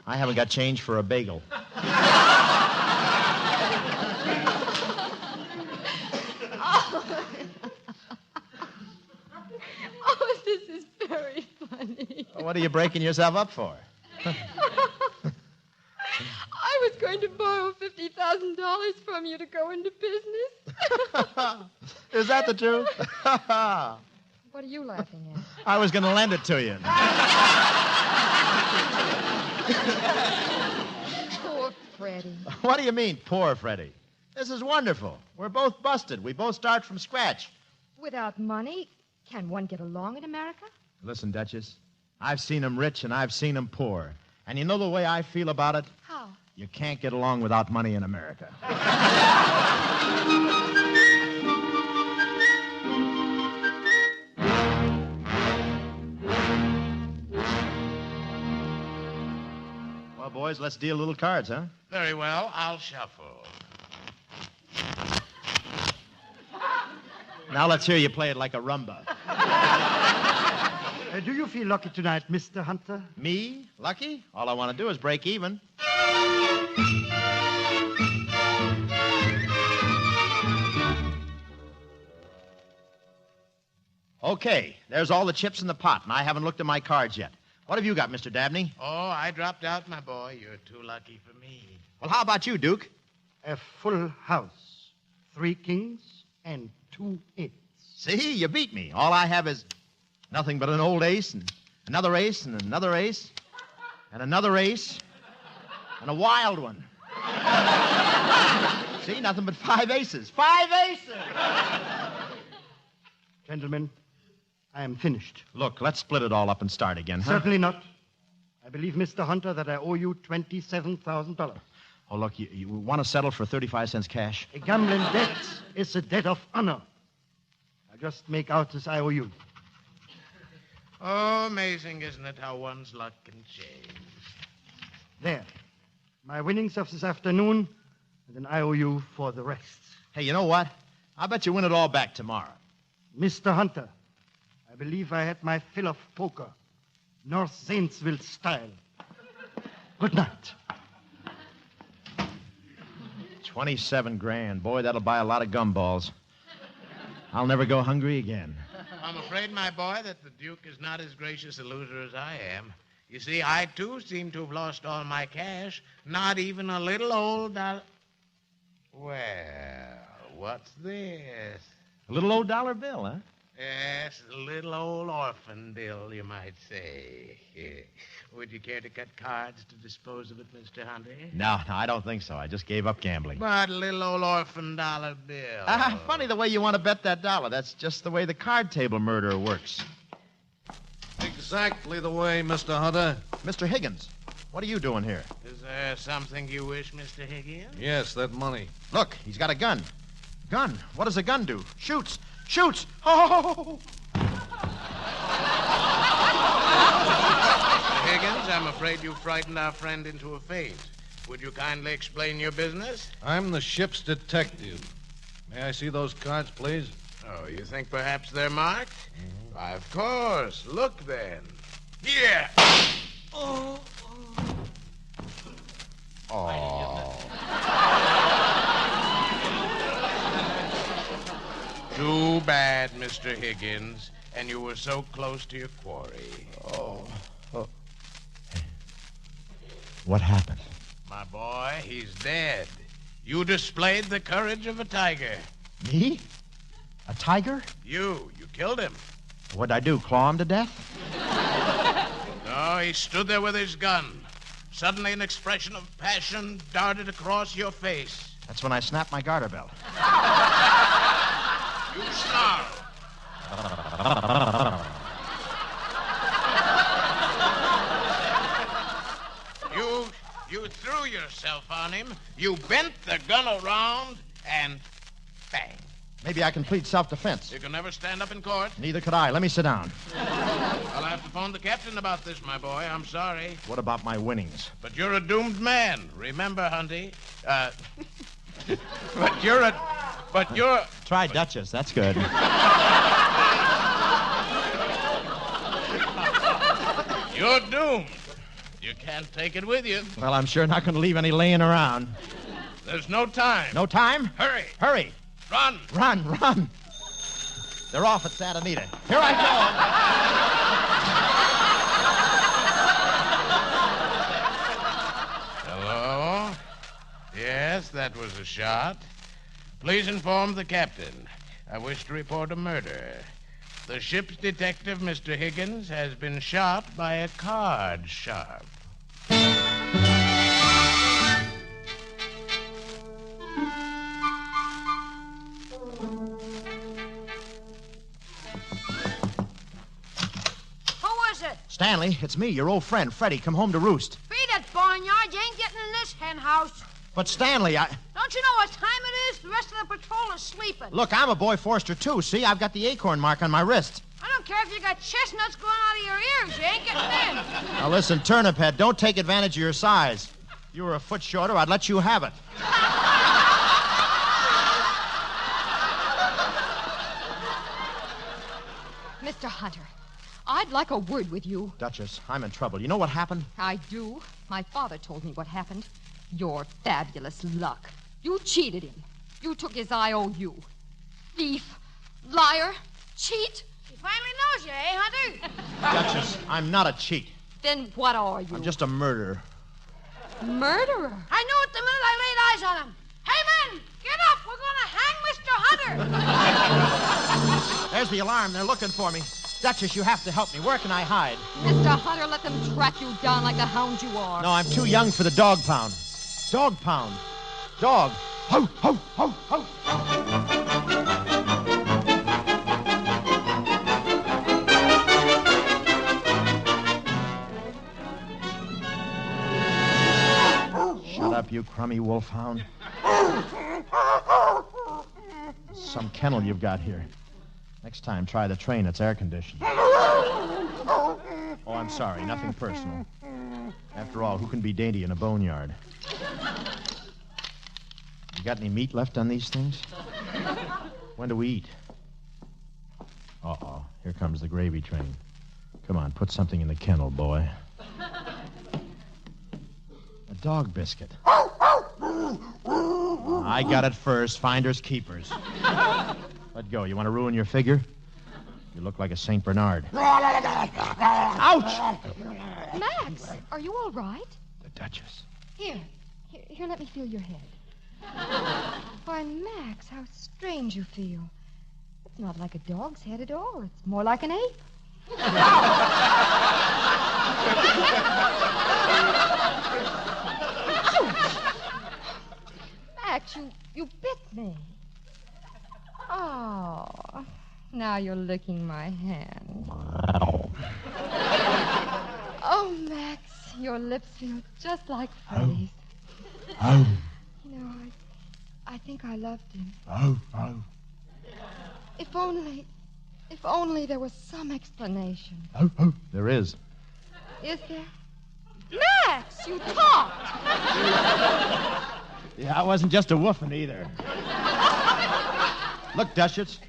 I haven't got change for a bagel. Oh, this is very funny. What are you breaking yourself up for? I was going to borrow $50,000 from you to go into business. Is that the truth? What are you laughing at? I was going to lend it to you. Poor Freddie. What do you mean, poor Freddie? This is wonderful. We're both busted. We both start from scratch. Without money, can one get along in America? Listen, Duchess, I've seen them rich and I've seen them poor. And you know the way I feel about it? How? You can't get along without money in America. Well, boys, let's deal little cards, huh? Very well, I'll shuffle. Now let's hear you play it like a rumba. Do you feel lucky tonight, Mr. Hunter? Me? Lucky? All I want to do is break even. Okay, there's all the chips in the pot, and I haven't looked at my cards yet. What have you got, Mr. Dabney? Oh, I dropped out, my boy. You're too lucky for me. Well, how about you, Duke? A full house. 3 kings and 2 eights. See, you beat me. All I have is nothing but an old ace and another ace and another ace and another ace and a wild one. See, nothing but 5 aces. 5 aces! Gentlemen, I am finished. Look, let's split it all up and start again, huh? Certainly not. I believe, Mr. Hunter, that I owe you $27,000. Oh, look, you want to settle for 35 cents cash? A gambling debt is a debt of honor. I just make out as I owe you. Oh, amazing, isn't it, how one's luck can change? There. My winnings of this afternoon, and then I owe you for the rest. Hey, you know what? I bet you win it all back tomorrow. Mr. Hunter, I believe I had my fill of poker. North Zanesville style. Good night. 27 grand. Boy, that'll buy a lot of gumballs. I'll never go hungry again. I'm afraid, my boy, that the Duke is not as gracious a loser as I am. You see, I, too, seem to have lost all my cash. Not even a little old dollar. Well, what's this? A little old dollar bill, huh? Yes, a little old orphan bill, you might say. Would you care to cut cards to dispose of it, Mr. Hunter? No, I don't think so. I just gave up gambling. But a little old orphan dollar bill. Funny the way you want to bet that dollar. That's just the way the card table murderer works. Exactly the way, Mr. Hunter. Mr. Higgins, what are you doing here? Is there something you wish, Mr. Higgins? Yes, that money. Look, he's got a gun. Gun? What does a gun do? Shoots! Shoots! Oh! Mr. Higgins, I'm afraid you frightened our friend into a faint. Would you kindly explain your business? I'm the ship's detective. May I see those cards, please? Oh, you think perhaps they're marked? Why, of course. Look, then. Here. Oh. Too bad, Mr. Higgins. And you were so close to your quarry. Oh. What happened? My boy, he's dead. You displayed the courage of a tiger. Me? A tiger? You killed him. What'd I do, claw him to death? No, he stood there with his gun. Suddenly, an expression of passion darted across your face. That's when I snapped my garter belt. You snarled. You threw yourself on him. You bent the gun around, and bang. Maybe I can plead self-defense. You can never stand up in court. Neither could I. Let me sit down. I'll have to phone the captain about this, my boy. I'm sorry. What about my winnings? But you're a doomed man. Remember, Hunty. But you're... Try Duchess. That's good. You're doomed. You can't take it with you. Well, I'm sure not going to leave any laying around. There's no time. No time? Hurry. Hurry. Run. Run. They're off at Santa Anita. Here I go. Hello? Yes, that was a shot. Please inform the captain. I wish to report a murder. The ship's detective, Mr. Higgins, has been shot by a card sharp. Stanley, it's me, your old friend, Freddie. Come home to roost. Beat it, barnyard. You ain't getting in this hen house. But, Stanley, Don't you know what time it is? The rest of the patrol is sleeping. Look, I'm a boy Forster, too. See, I've got the acorn mark on my wrist. I don't care if you got chestnuts going out of your ears. You ain't getting in. Now, listen, Turnip Head, don't take advantage of your size. If you were a foot shorter, I'd let you have it. Mr. Hunter, I'd like a word with you. Duchess, I'm in trouble. You know what happened? I do. My father told me what happened. Your fabulous luck. You cheated him. You took his IOU. Thief, liar, cheat. He finally knows you, eh, Hunter? Duchess, I'm not a cheat. Then what are you? I'm just a murderer. Murderer? I knew it the minute I laid eyes on him. Hey, men, get up. We're going to hang Mr. Hunter. There's the alarm. They're looking for me. Duchess, you have to help me. Where can I hide? Mr. Hunter, let them track you down like the hound you are. No, I'm too young for the dog pound. Dog pound. Dog. Ho, ho, ho, ho. Shut up, you crummy wolfhound. Some kennel you've got here. Next time, try the train. It's air-conditioned. Oh, I'm sorry. Nothing personal. After all, who can be dainty in a boneyard? You got any meat left on these things? When do we eat? Uh-oh. Here comes the gravy train. Come on, put something in the kennel, boy. A dog biscuit. I got it first. Finders keepers. Let go. You want to ruin your figure? You look like a St. Bernard. Ouch! Max, are you all right? The Duchess. Here, let me feel your head. Why, Max, how strange you feel. It's not like a dog's head at all. It's more like an ape. Ouch! Max, you bit me. Oh, now you're licking my hand. Oh, Max, your lips feel just like Freddy's. You know, I think I loved him. If only there was some explanation. There is. Is there? Max, you talked. Yeah, I wasn't just a woofing either. Look, Duchess,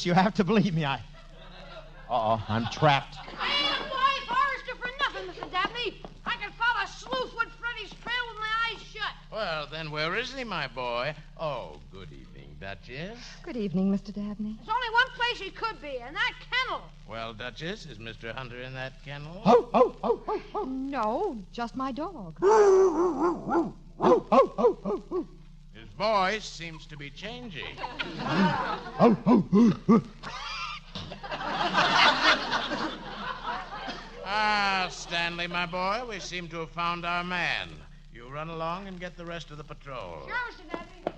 you have to believe me. Uh-oh, I'm trapped. I ain't a boy Forrester for nothing, Mr. Dabney. I can follow Sleuthwood Freddy's trail with my eyes shut. Well, then where is he, my boy? Oh, good evening, Duchess. Good evening, Mr. Dabney. There's only one place he could be, and that kennel. Well, Duchess, is Mr. Hunter in that kennel? No, just my dog. His voice seems to be changing. Stanley, my boy, we seem to have found our man. You run along and get the rest of the patrol. Sure, Mr. Dabney.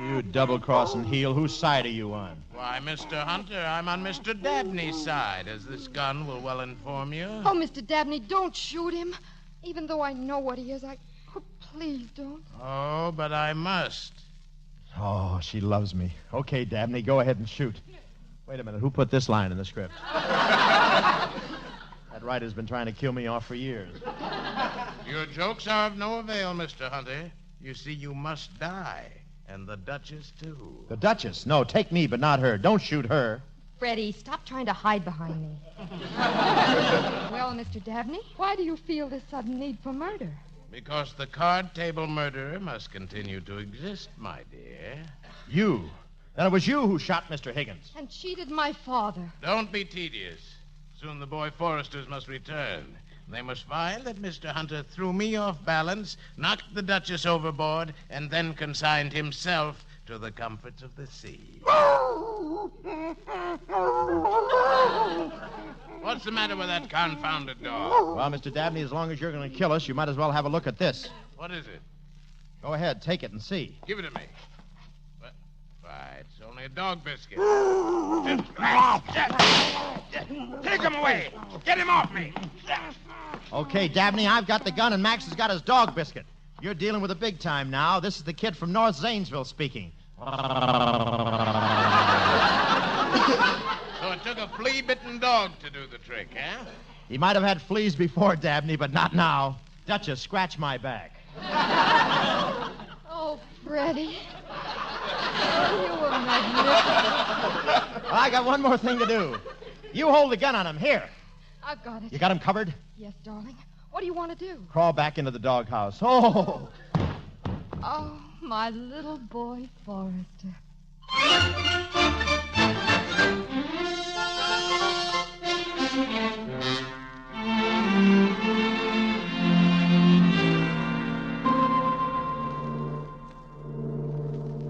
You double-crossing heel. Whose side are you on? Why, Mr. Hunter, I'm on Mr. Dabney's side, as this gun will well inform you. Oh, Mr. Dabney, don't shoot him. Even though I know what he is, oh, please don't. Oh, but I must. Oh, she loves me. Okay, Dabney, go ahead and shoot. Wait a minute, who put this line in the script? That writer's been trying to kill me off for years. Your jokes are of no avail, Mr. Hunter. You see, you must die. And the Duchess, too. The Duchess? No, take me, but not her. Don't shoot her. Freddie, stop trying to hide behind me. Well, Mr. Dabney, why do you feel this sudden need for murder? Because the card table murderer must continue to exist, my dear. You? Then it was you who shot Mr. Higgins. And cheated my father. Don't be tedious. Soon the boy Forresters must return. They must find that Mr. Hunter threw me off balance, knocked the Duchess overboard, and then consigned himself to the comforts of the sea. What's the matter with that confounded dog? Well, Mr. Dabney, as long as you're going to kill us, you might as well have a look at this. What is it? Go ahead, take it and see. Give it to me. What? Why, it's only a dog biscuit. Take him away. Get him off me. Okay, Dabney, I've got the gun and Max has got his dog biscuit. You're dealing with a big time now. This is the kid from North Zanesville speaking. So it took a flea-bitten dog to do the trick, huh? He might have had fleas before, Dabney, but not now. Duchess, scratch my back. Oh, Freddie. You were magnificent. Well, I got one more thing to do. You hold the gun on him. Here. I've got it. You got him covered? Yes, darling. What do you want to do? Crawl back into the doghouse. Oh! Oh, my little boy Forrester.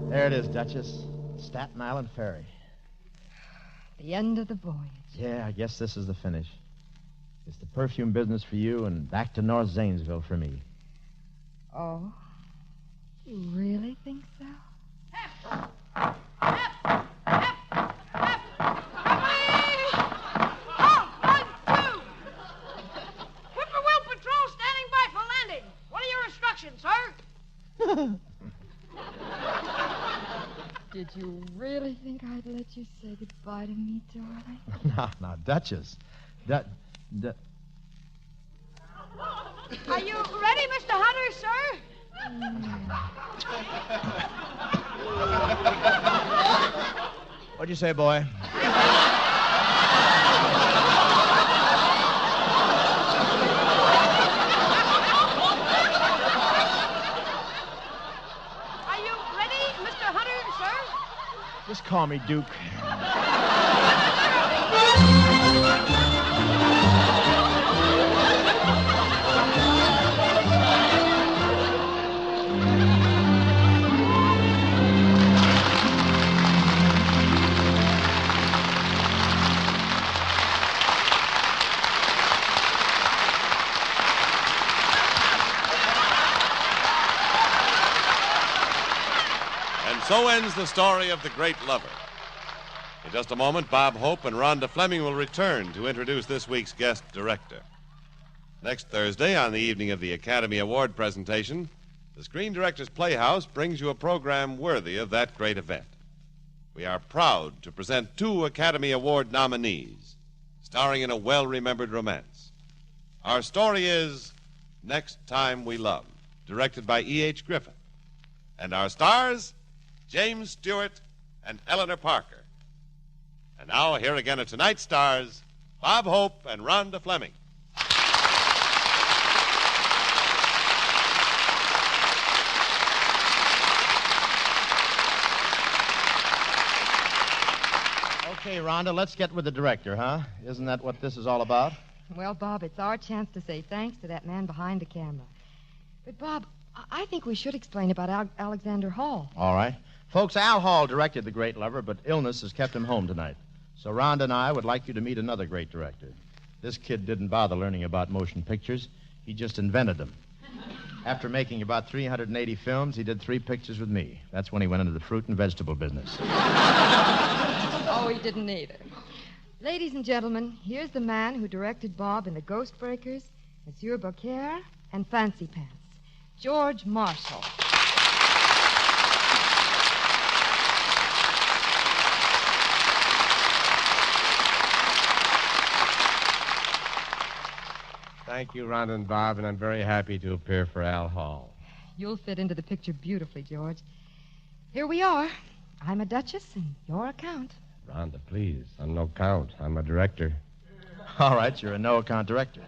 There it is, Duchess. Staten Island Ferry. The end of the voyage. Yeah, I guess this is the finish. It's the perfume business for you and back to North Zanesville for me. Oh, you really think so? Whippoorwill Patrol standing by for landing. What are your instructions, sir? Did you really think I'd let you say goodbye to me, darling? Now, Duchess. Are you ready, Mr. Hunter, sir? What'd you say, boy? Are you ready, Mr. Hunter, sir? Just call me Duke. So ends the story of The Great Lover. In just a moment, Bob Hope and Rhonda Fleming will return to introduce this week's guest director. Next Thursday, on the evening of the Academy Award presentation, the Screen Directors Playhouse brings you a program worthy of that great event. We are proud to present 2 Academy Award nominees, starring in a well-remembered romance. Our story is Next Time We Love, directed by E.H. Griffith. And our stars, James Stewart and Eleanor Parker. And now, here again are tonight's stars, Bob Hope and Rhonda Fleming. Okay, Rhonda, let's get with the director, huh? Isn't that what this is all about? Well, Bob, it's our chance to say thanks to that man behind the camera. But, Bob, I think we should explain about Alexander Hall. All right. Folks, Al Hall directed The Great Lover, but illness has kept him home tonight. So Rhonda and I would like you to meet another great director. This kid didn't bother learning about motion pictures. He just invented them. After making about 380 films, he did 3 pictures with me. That's when he went into the fruit and vegetable business. Oh, he didn't either. Ladies and gentlemen, here's the man who directed Bob in The Ghost Breakers, Monsieur Beaucaire, and Fancy Pants, George Marshall. Thank you, Rhonda and Bob, and I'm very happy to appear for Al Hall. You'll fit into the picture beautifully, George. Here we are. I'm a duchess, and you're a count. Rhonda, please. I'm no count. I'm a director. All right, you're a no-account director.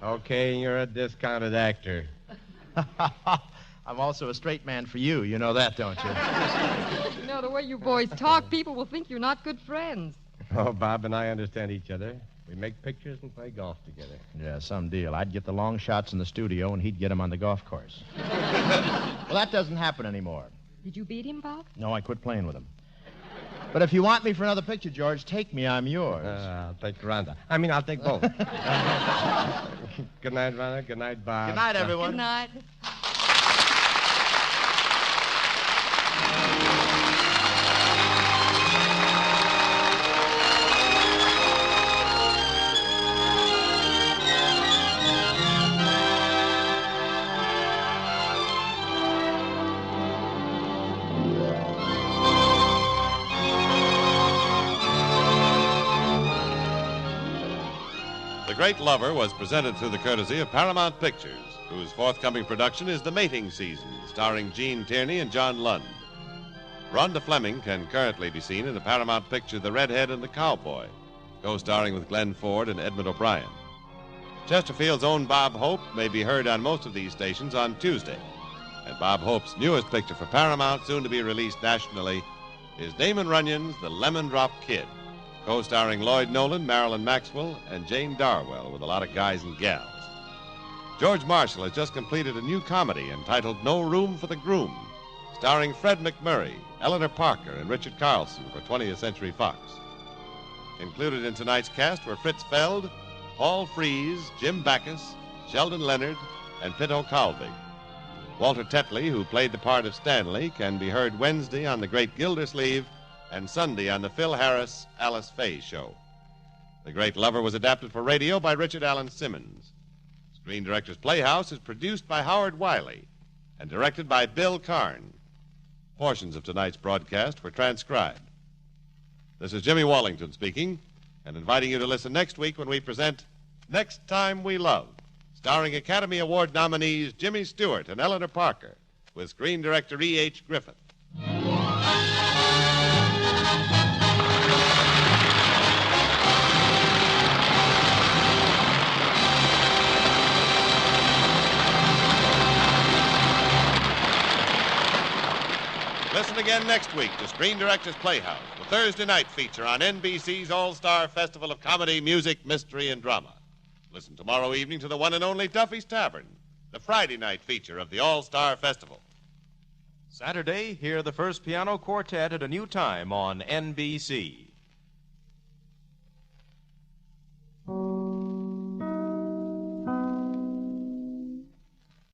Okay, you're a discounted actor. I'm also a straight man for you. You know that, don't you? You know, the way you boys talk, people will think you're not good friends. Oh, Bob and I understand each other. We make pictures and play golf together. Yeah, some deal. I'd get the long shots in the studio, and he'd get them on the golf course. Well, that doesn't happen anymore. Did you beat him, Bob? No, I quit playing with him. But if you want me for another picture, George, take me. I'm yours. I'll take Rhonda. I'll take both. Good night, Rhonda. Good night, Bob. Good night, everyone. Good night. The Great Lover was presented through the courtesy of Paramount Pictures, whose forthcoming production is The Mating Season, starring Gene Tierney and John Lund. Rhonda Fleming can currently be seen in the Paramount picture The Redhead and the Cowboy, co-starring with Glenn Ford and Edmund O'Brien. Chesterfield's own Bob Hope may be heard on most of these stations on Tuesday. And Bob Hope's newest picture for Paramount, soon to be released nationally, is Damon Runyon's The Lemon Drop Kid, co-starring Lloyd Nolan, Marilyn Maxwell, and Jane Darwell, with a lot of guys and gals. George Marshall has just completed a new comedy entitled No Room for the Groom, starring Fred McMurray, Eleanor Parker, and Richard Carlson for 20th Century Fox. Included in tonight's cast were Fritz Feld, Paul Frees, Jim Backus, Sheldon Leonard, and Pinto Calvi. Walter Tetley, who played the part of Stanley, can be heard Wednesday on The Great Gildersleeve and Sunday on the Phil Harris, Alice Faye Show. The Great Lover was adapted for radio by Richard Allen Simmons. Screen Directors Playhouse is produced by Howard Wiley and directed by Bill Karn. Portions of tonight's broadcast were transcribed. This is Jimmy Wallington speaking, and inviting you to listen next week when we present Next Time We Love, starring Academy Award nominees Jimmy Stewart and Eleanor Parker, with screen director E.H. Griffith. Listen again next week to Screen Directors Playhouse, the Thursday night feature on NBC's All-Star Festival of Comedy, Music, Mystery, and Drama. Listen tomorrow evening to the one and only Duffy's Tavern, the Friday night feature of the All-Star Festival. Saturday, hear the first piano quartet at a new time on NBC.